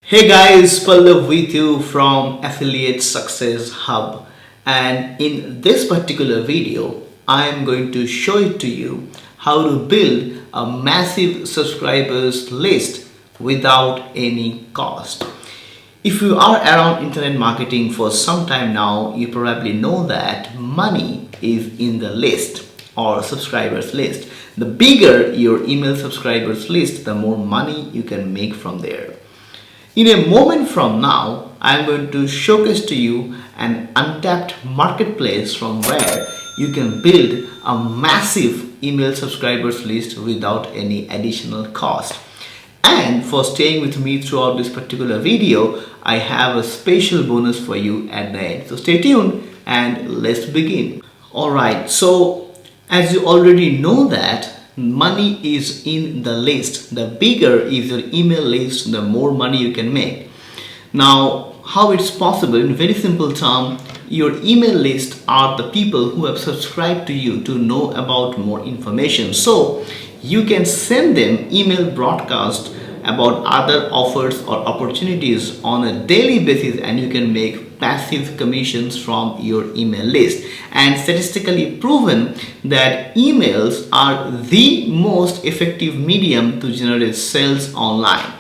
Hey guys, Pallav with you from Affiliate Success Hub, and in this particular video I am going to show it to you how to build a massive subscribers list without any cost. If you are around internet marketing for some time now, you probably know that money is in the list or subscribers list. The bigger your email subscribers list, the more money you can make from there. In a moment from now, I am going to showcase to you an untapped marketplace from where you can build a massive email subscribers list without any additional cost. And for staying with me throughout this particular video, I have a special bonus for you at the end. So stay tuned and let's begin. Alright, so as you already know that money is in the list. The bigger is your email list, the more money you can make. Now, how it's possible? In very simple term, your email list are the people who have subscribed to you to know about more information. So you can send them email broadcast about other offers or opportunities on a daily basis, and you can make passive commissions from your email list. And statistically proven that emails are the most effective medium to generate sales online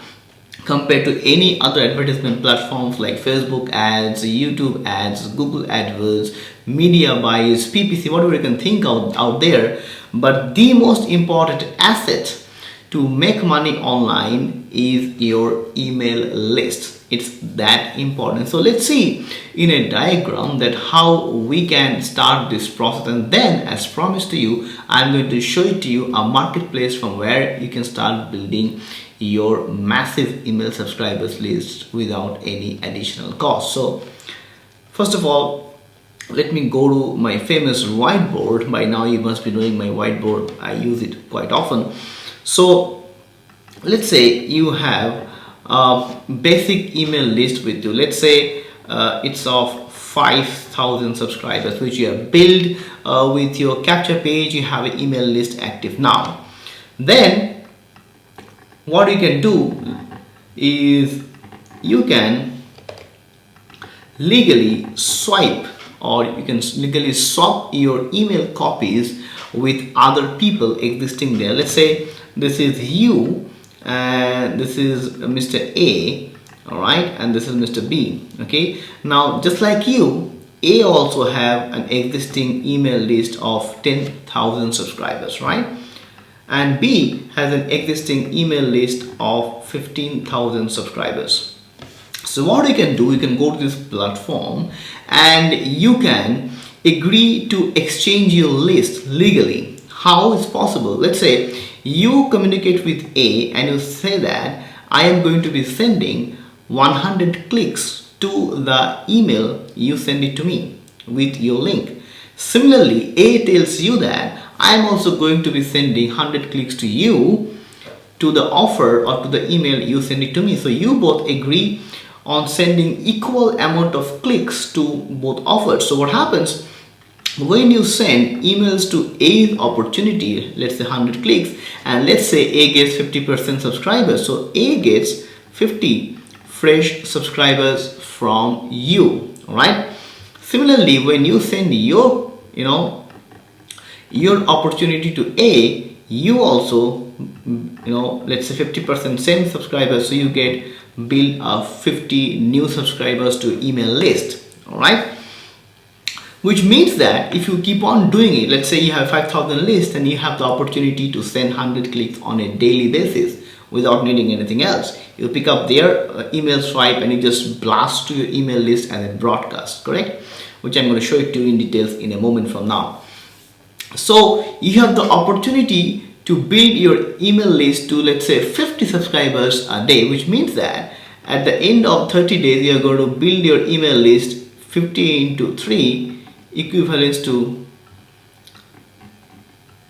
compared to any other advertisement platforms like Facebook ads, YouTube ads, Google AdWords, media buys, PPC, whatever you can think out there. But the most important asset to make money online is your email list. It's that important. So let's see in a diagram that how we can start this process, and then as promised to you, I'm going to show it to you a marketplace from where you can start building your massive email subscribers list without any additional cost. So first of all, let me go to my famous whiteboard. By now you must be knowing my whiteboard. I use it quite often. So let's say you have a basic email list with you. Let's say it's of 5,000 subscribers which you have built with your capture page. You have an email list active now. Then what you can do is you can legally swipe, or you can legally swap your email copies with other people existing there. Let's say this is you and this is Mr. A, all right, and this is Mr. B. Okay, now just like you, A also have an existing email list of 10,000 subscribers, right? And B has an existing email list of 15,000 subscribers. So what you can do, you can go to this platform and you can agree to exchange your list legally. How is possible? Let's say you communicate with A and you say that I am going to be sending 100 clicks to the email you send it to me with your link. Similarly, A tells you that I am also going to be sending 100 clicks to you to the offer or to the email you send it to me. So you both agree on sending equal amount of clicks to both offers. So what happens when you send emails to A's opportunity, let's say 100 clicks, and let's say A gets 50% subscribers, so A gets 50 fresh subscribers from you, all right? Similarly, when you send your opportunity to A, you also let's say 50% same subscribers, so you get build 50 new subscribers to email list, all right? Which means that if you keep on doing it, let's say you have 5,000 lists and you have the opportunity to send 100 clicks on a daily basis without needing anything else. You pick up their email swipe and you just blast to your email list and then broadcast, correct? Which I'm going to show it to you in details in a moment from now. So you have the opportunity to build your email list to, let's say, 50 subscribers a day, which means that at the end of 30 days, you are going to build your email list 50 into 3 equivalents to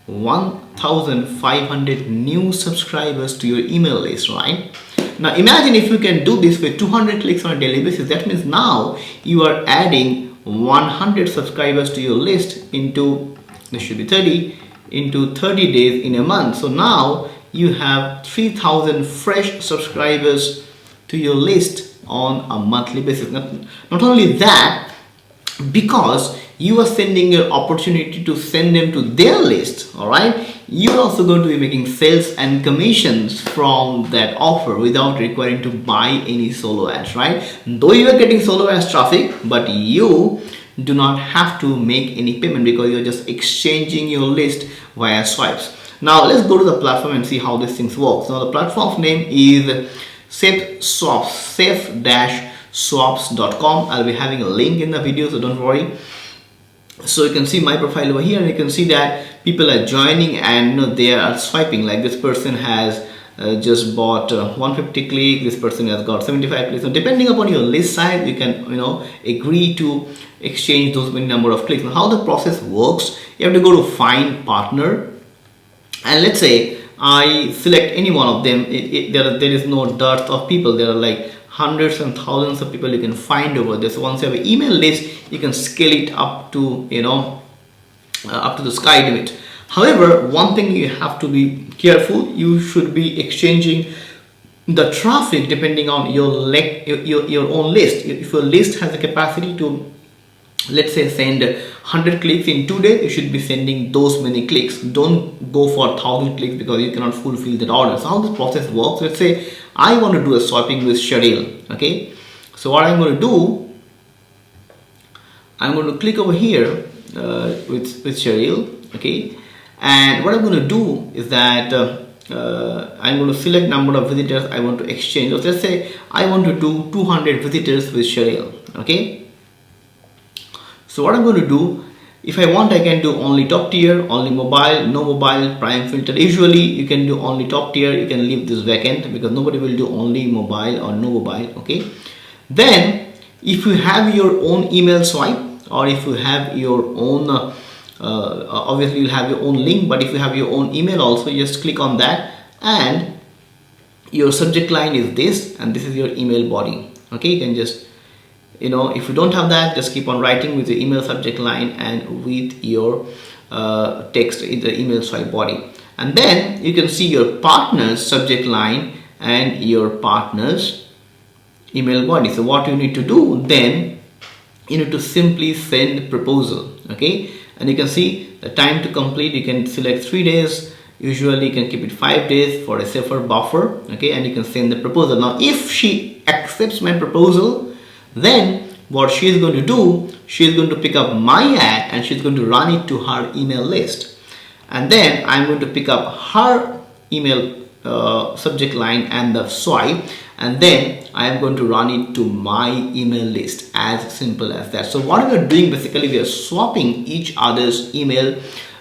1,500 new subscribers to your email list, right? Now imagine if you can do this with 200 clicks on a daily basis. That means now you are adding 100 subscribers to your list into, this should be 30, into 30 days in a month. So now you have 3,000 fresh subscribers to your list on a monthly basis. Not only that, because you are sending your opportunity to send them to their list, all right, you're also going to be making sales and commissions from that offer without requiring to buy any solo ads, right? Though you are getting solo ads traffic, but you do not have to make any payment because you're just exchanging your list via swipes. Now let's go to the platform and see how these things work. Now the platform's name is safe-swaps, safe-swaps.com. I'll be having a link in the video, so don't worry. So you can see my profile over here, and you can see that people are joining and they are swiping. Like this person has just bought 150 clicks, this person has got 75 clicks. So depending upon your list size, you can agree to exchange those many number of clicks. Now how the process works, you have to go to find partner, and let's say I select any one of them. There is no dearth of people. There are like hundreds and thousands of people you can find over this. So once you have an email list, you can scale it up to up to the sky limit. However, one thing you have to be careful, you should be exchanging the traffic depending on your own list. If your list has a capacity to, let's say, send 100 clicks in 2 days, you should be sending those many clicks. Don't go for 1000 clicks because you cannot fulfill that order. So how this process works, let's say I want to do a swiping with Cheryl. Okay, so what I'm going to do, I'm going to click over here with Cheryl. Okay, and what I'm going to do is that I'm going to select number of visitors I want to exchange. So let's say I want to do 200 visitors with Cheryl. Okay, so what I'm going to do, if I want, I can do only top tier, only mobile, no mobile, prime filter. Usually you can do only top tier. You can leave this vacant because nobody will do only mobile or no mobile. Okay, then if you have your own email swipe, or if you have your own obviously you'll have your own link, but if you have your own email also, just click on that, and your subject line is this, and this is your email body. Okay, you can just if you don't have that, just keep on writing with your email subject line and with your text in the email swipe body, and then you can see your partner's subject line and your partner's email body. So what you need to do then, you need to simply send proposal. Okay, and you can see the time to complete, you can select 3 days. Usually you can keep it 5 days for a safer buffer. Okay, and you can send the proposal. Now if she accepts my proposal, then what she is going to do, she is going to pick up my ad and she's going to run it to her email list, and then I'm going to pick up her email subject line and the swipe, and then I am going to run it to my email list. As simple as that. So what we are doing, basically we are swapping each other's email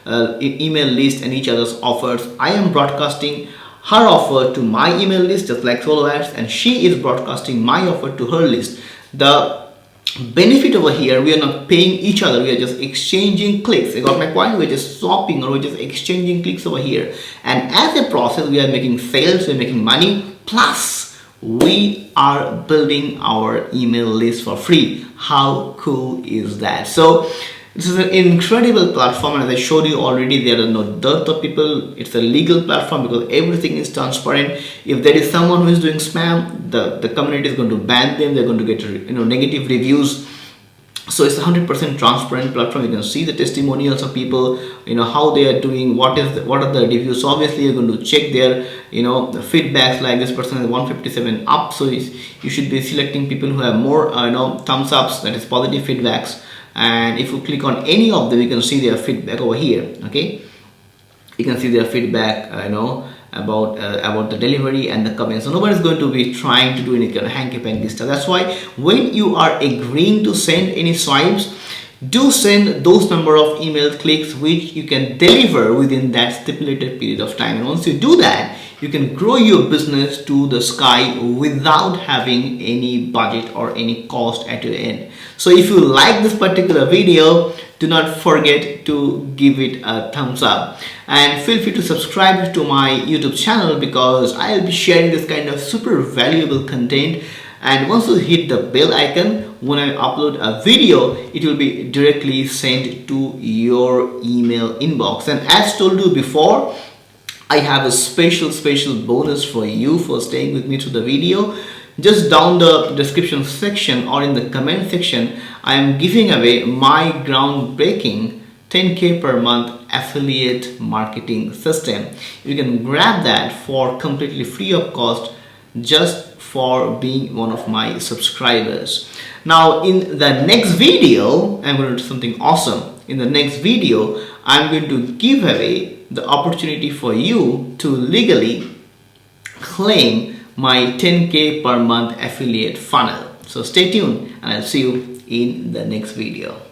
list and each other's offers. I am broadcasting her offer to my email list just like solo ads, and she is broadcasting my offer to her list. The benefit over here, we are not paying each other, we are just exchanging clicks. You got my point? We're just swapping, or we're just exchanging clicks over here, and as a process we are making sales, we're making money, plus we are building our email list for free. How cool is that? So this is an incredible platform, and as I showed you already, there are no dearth of people. It's a legal platform because everything is transparent. If there is someone who is doing spam, the community is going to ban them. They're going to get negative reviews. So it's a 100% transparent platform. You can see the testimonials of people, how they are doing, what are the reviews. So obviously you're going to check their the feedbacks, like this person has 157 up, so you should be selecting people who have more thumbs ups, that is positive feedbacks. And if you click on any of them, you can see their feedback over here. Okay, you can see their feedback about the delivery and the comments. So nobody's going to be trying to do any kind of hanky-panky stuff. That's why when you are agreeing to send any swipes, do send those number of email clicks which you can deliver within that stipulated period of time. And once you do that, you can grow your business to the sky without having any budget or any cost at your end. So if you like this particular video, do not forget to give it a thumbs up, and feel free to subscribe to my YouTube channel because I'll be sharing this kind of super valuable content. And once you hit the bell icon, when I upload a video, it will be directly sent to your email inbox. And as told you before, I have a special bonus for you for staying with me through the video. just down the description section or in the comment section, I am giving away my groundbreaking 10K per month affiliate marketing system. You can grab that for completely free of cost just for being one of my subscribers. Now in the next video, I'm going to do something awesome. In the next video, I'm going to give away the opportunity for you to legally claim my 10K per month affiliate funnel. So stay tuned and I'll see you in the next video.